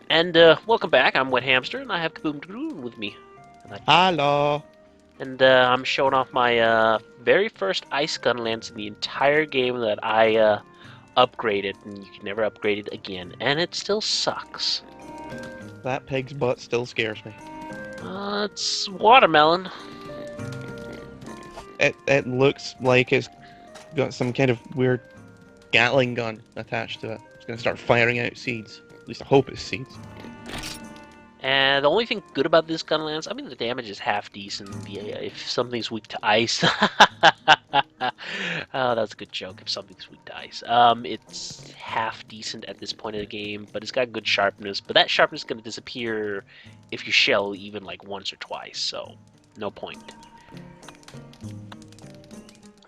And welcome back. I'm Wet Hamster, and I have Kaboom Kaboom with me. Hello. I'm showing off my very first ice gun lance in the entire game that I upgraded, and you can never upgrade it again. And it still sucks. That pig's butt still scares me. It's watermelon. It looks like it's got some kind of weird Gatling gun attached to it. It's gonna start firing out seeds. At least I hope it's seeds. And the only thing good about this gun lance, I mean, the damage is half decent. Yeah, if something's weak to ice, oh, that's a good joke. If something's weak to ice, it's half decent at this point of the game, but it's got good sharpness. But that sharpness is going to disappear if you shell even like once or twice, so no point.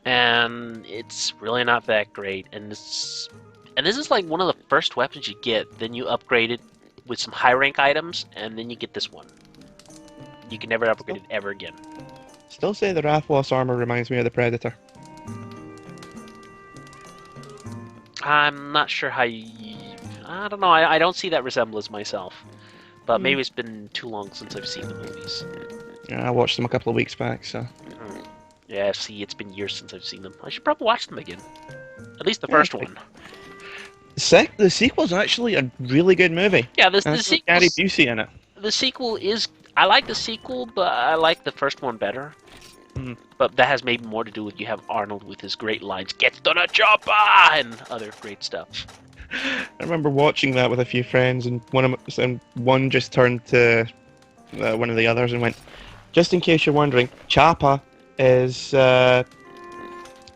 And it's really not that great. And this is like one of the first weapons you get. Then you upgrade it with some high rank items, and then you get this one. You can never upgrade it ever again. Still say the Rathlos armor reminds me of the Predator. I'm not sure how you... I don't know, I don't see that resemblance myself. But maybe it's been too long since I've seen the movies. Yeah, I watched them a couple of weeks back, so... Yeah, see, it's been years since I've seen them. I should probably watch them again. At least the first one. The sequel's actually a really good movie. Yeah, the sequel. Gary Busey in it. The sequel is... I like the sequel, but I like the first one better. Mm. But that has maybe more to do with you have Arnold with his great lines, "Get to the chopper!" and other great stuff. I remember watching that with a few friends, and one just turned to one of the others and went, "Just in case you're wondering, Chapa is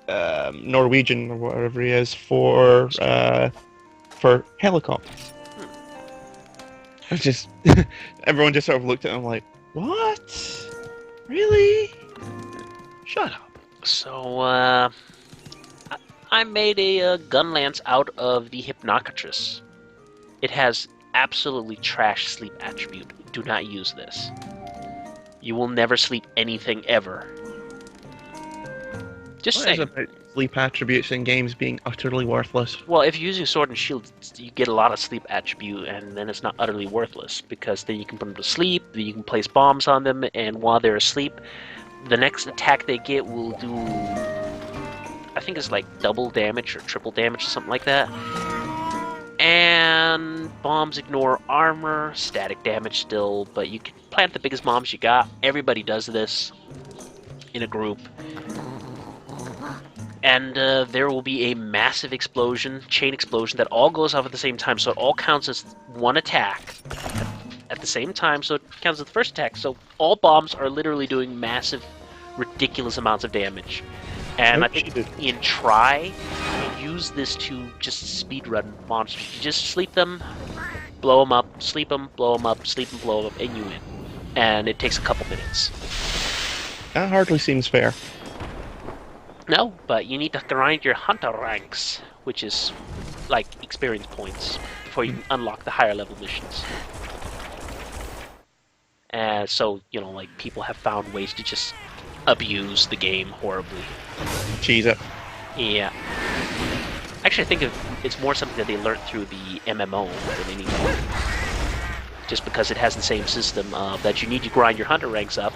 Norwegian or whatever he is for helicopter." I just everyone just sort of looked at him like, "What? Really? Shut up." So, I made a gun lance out of the Hypnocatress. It has absolutely trash sleep attribute. Do not use this. You will never sleep anything ever. Just What saying. is about sleep attributes in games being utterly worthless? Well, if you're using sword and shield, you get a lot of sleep attribute, and then it's not utterly worthless, because then you can put them to sleep, then you can place bombs on them, and while they're asleep, the next attack they get will do, I think it's like double damage or triple damage or something like that. And bombs ignore armor, static damage still, but you can plant the biggest bombs you got. Everybody does this in a group. And there will be a massive explosion, chain explosion, that all goes off at the same time, so it all counts as one attack at the same time, so it counts as the first attack. So all bombs are literally doing massive, ridiculous amounts of damage. And I think in Try, you use this to just speedrun monsters. You just sleep them, blow them up, sleep them, blow them up, sleep them, blow them up, and you win. And it takes a couple minutes. That hardly seems fair. No, but you need to grind your hunter ranks, which is like experience points, before you can unlock the higher level missions. So, you know, like, people have found ways to just abuse the game horribly. Cheese it. Yeah. Actually, I think it's more something that they learned through the MMO than anything. Just because it has the same system that you need to grind your hunter ranks up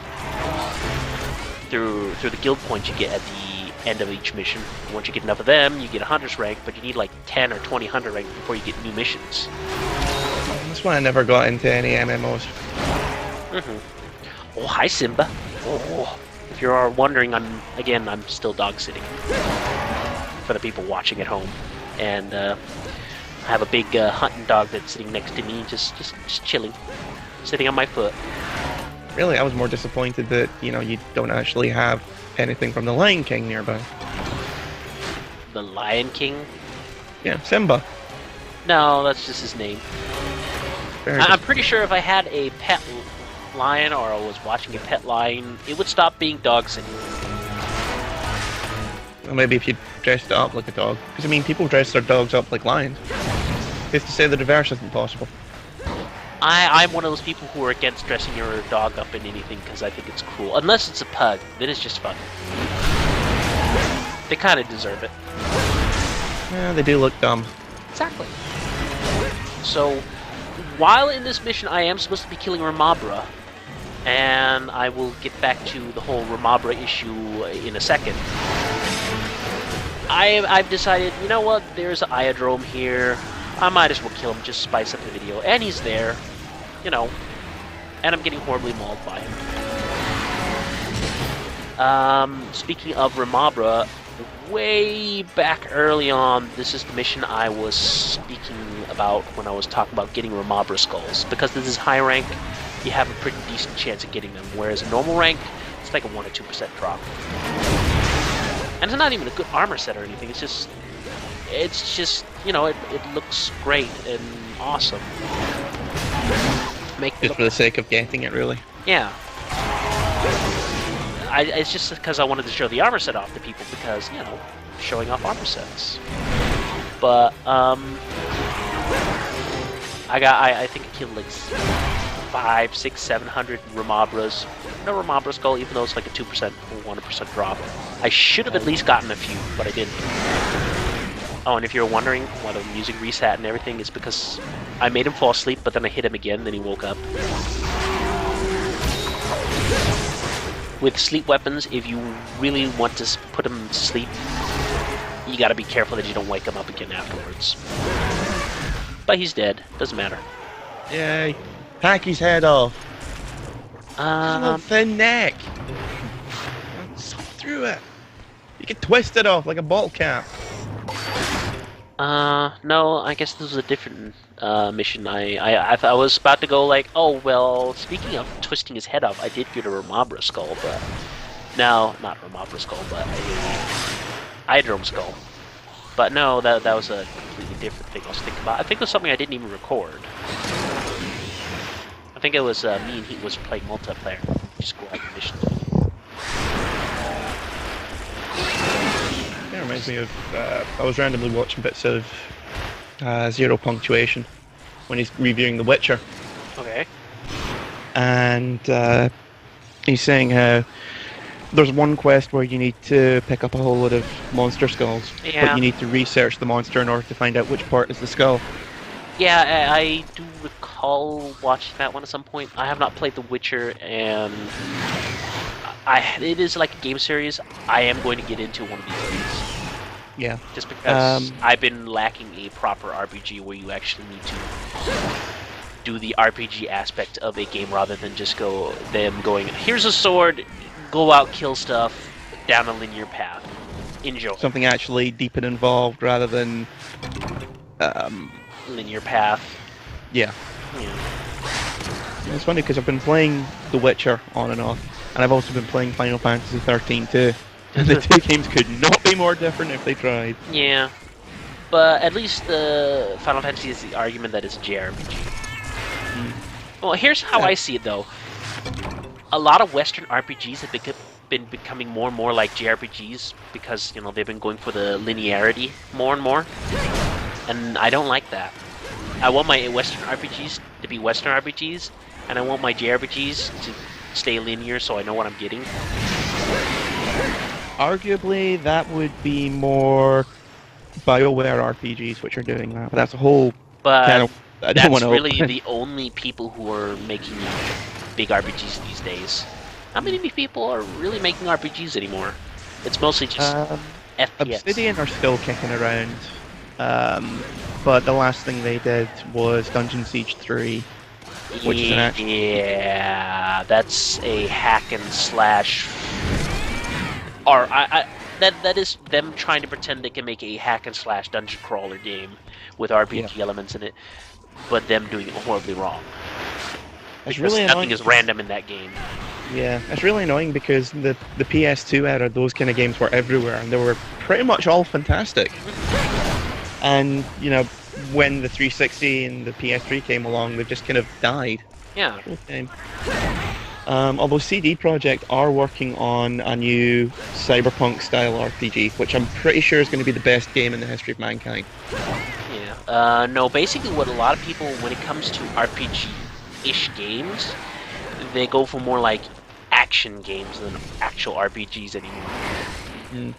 through the guild points you get at the end of each mission. Once you get enough of them, you get a hunter's rank, but you need like 10 or 20 hunter rank before you get new missions. That's why I never got into any MMOs. Oh, hi Simba. Oh, if you're wondering, I'm still dog sitting for the people watching at home, and I have a big hunting dog that's sitting next to me, just chilling, sitting on my foot. Really, I was more disappointed that, you don't actually have anything from the Lion King nearby. The Lion King? Yeah, Simba. No, that's just his name. I'm pretty sure if I had a pet lion, or I was watching a pet lion, it would stop being dog sitting. Well, maybe if you dressed it up like a dog. Because, I mean, people dress their dogs up like lions. Who's to say the reverse isn't possible? I'm one of those people who are against dressing your dog up in anything because I think it's cruel. Unless it's a pug, then it's just fun. They kind of deserve it. Yeah, they do look dumb. Exactly. So, while in this mission, I am supposed to be killing Ramabra, and I will get back to the whole Ramabra issue in a second. I've decided, you know what? There's an Iodrome here. I might as well kill him, just spice up the video, and he's there, you know. And I'm getting horribly mauled by him. Speaking of Ramabra, way back early on, this is the mission I was speaking about when I was talking about getting Ramabra skulls. Because this is high rank, you have a pretty decent chance of getting them, whereas in normal rank, it's like a 1 or 2% drop. And it's not even a good armor set or anything, it's just, you know, it looks great and awesome. Just for the sake of getting it, really. Yeah. It's just because I wanted to show the armor set off to people because, you know, showing off armor sets. But, I think I killed like 500, 600, 700 Ramabras. No Ramabra skull, even though it's like a 2% or 1% drop. I should have at least gotten a few, but I didn't. Oh, and if you're wondering why the music reset and everything, it's because I made him fall asleep, but then I hit him again, then he woke up. With sleep weapons, if you really want to put him to sleep, you gotta be careful that you don't wake him up again afterwards. But he's dead. Doesn't matter. Yay. Hack his head off. A thin neck. Suck through it. You can twist it off like a bottle cap. No, I guess this was a different mission. I was about to go like, oh, well, speaking of twisting his head off, I did get a Ramabra skull, but... No, not Ramabra skull, but a Iodrome skull. But no, that was a completely different thing I was thinking about. I think it was something I didn't even record. I think it was me and he was playing multiplayer. Just go out the mission. It reminds me of, I was randomly watching bits of Zero Punctuation when he's reviewing The Witcher. Okay. And he's saying how there's one quest where you need to pick up a whole load of monster skulls, yeah. but you need to research the monster in order to find out which part is the skull. Yeah, I do recall watching that one at some point. I have not played The Witcher, and it is like a game series I am going to get into one of these days. Yeah. Just because I've been lacking a proper RPG where you actually need to do the RPG aspect of a game rather than just going, here's a sword, go out, kill stuff, down a linear path. Enjoy. Something actually deep and involved rather than... linear path. Yeah. Yeah. It's funny because I've been playing The Witcher on and off, and I've also been playing Final Fantasy 13 too. And the two games could not be more different if they tried. Yeah. But at least Final Fantasy is the argument that it's a JRPG. Well, here's how I see it though. A lot of Western RPGs have been becoming more and more like JRPGs because, you know, they've been going for the linearity more and more. And I don't like that. I want my Western RPGs to be Western RPGs, and I want my JRPGs to stay linear so I know what I'm getting. Arguably, that would be more BioWare RPGs which are doing that. But that's a whole kind of... That's really the only people who are making big RPGs these days. How many people are really making RPGs anymore? It's mostly just FPS. Obsidian are still kicking around. But the last thing they did was Dungeon Siege 3, which is an actual... Yeah, that's a hack and slash. Or that is them trying to pretend they can make a hack and slash dungeon crawler game with RPG elements in it, but them doing it horribly wrong. It's because really nothing is random in that game. Yeah, it's really annoying because the PS2 era, those kind of games were everywhere, and they were pretty much all fantastic. And, you know, when the 360 and the PS3 came along, they've just kind of died. Yeah. Although CD Projekt are working on a new cyberpunk-style RPG, which I'm pretty sure is going to be the best game in the history of mankind. Yeah. No, basically what a lot of people, when it comes to RPG-ish games, they go for more like action games than actual RPGs anymore.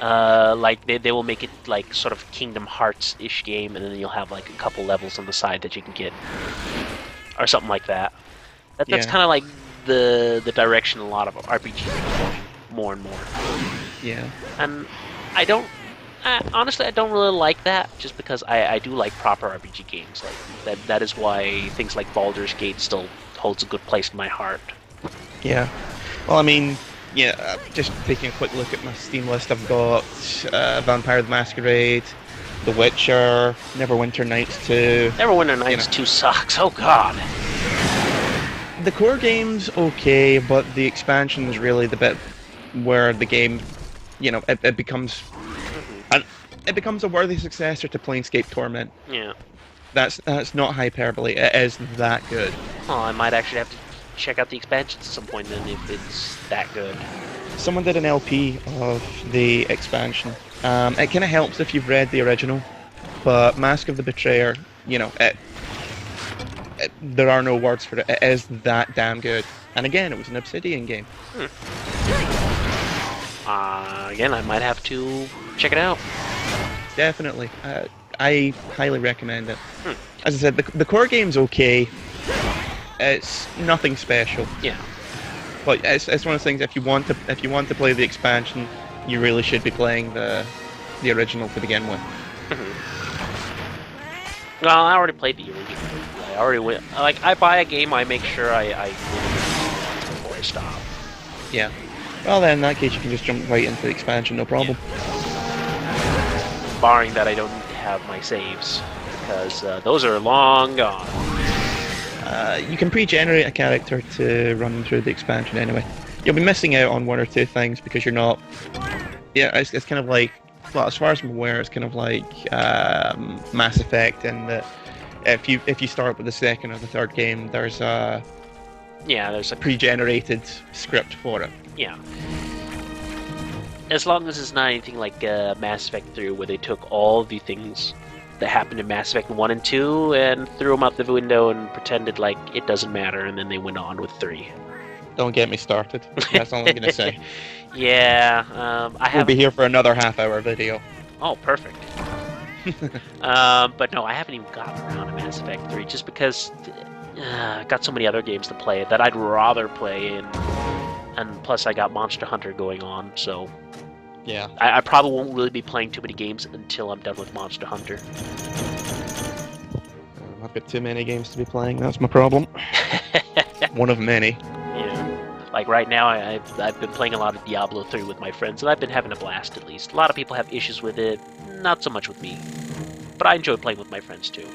Like they will make it like sort of Kingdom Hearts-ish game, and then you'll have like a couple levels on the side that you can get, or something like that. That's Yeah, kind of like the direction a lot of RPGs are going more and more. yeah. And I don't honestly I don't really like that, just because I do like proper RPG games. Like that is why things like Baldur's Gate still holds a good place in my heart. Yeah. Well, I mean, yeah, just taking a quick look at my Steam list, I've got Vampire the Masquerade, The Witcher, Neverwinter Nights 2. Neverwinter Nights 2 sucks. Oh god. The core game's okay, but the expansion is really the bit where the game, it becomes it becomes a worthy successor to Planescape Torment. Yeah. That's not hyperbole. It is that good. Oh, I might actually have to check out the expansions at some point then if it's that good. Someone did an LP of the expansion. It kind of helps if you've read the original, but Mask of the Betrayer, there are no words for it. It is that damn good. And again, it was an Obsidian game. Again, I might have to check it out. Definitely. I highly recommend it. As I said, the core game's okay. It's nothing special. Yeah. But it's one of those things. If you want to play the expansion, you really should be playing the original to begin with. Well, I already played the original. I already went. Like, I buy a game, I make sure I before I stop. Yeah. Well, then in that case, you can just jump right into the expansion, no problem. Barring that I don't have my saves, because those are long gone. You can pre-generate a character to run through the expansion anyway. You'll be missing out on one or two things because you're not. Yeah, it's kind of like. Well, as far as I'm aware, it's kind of like Mass Effect, in that if you start with the second or the third game, there's a there's a pre-generated script for it. Yeah. As long as it's not anything like Mass Effect 3, where they took all the things that happened in Mass Effect 1 and 2 and threw them out the window and pretended like it doesn't matter, and then they went on with 3. Don't get me started. That's all I'm gonna say. Yeah, We'll be here for another half-hour video. Oh, perfect. But no, I haven't even gotten around to Mass Effect 3, just because I got so many other games to play that I'd rather play, and plus I got Monster Hunter going on, so Yeah. I probably won't really be playing too many games until I'm done with Monster Hunter. I've got too many games to be playing. That's my problem. One of many. Yeah. Like right now, I've been playing a lot of Diablo 3 with my friends, and I've been having a blast at least. A lot of people have issues with it, not so much with me. But I enjoy playing with my friends too.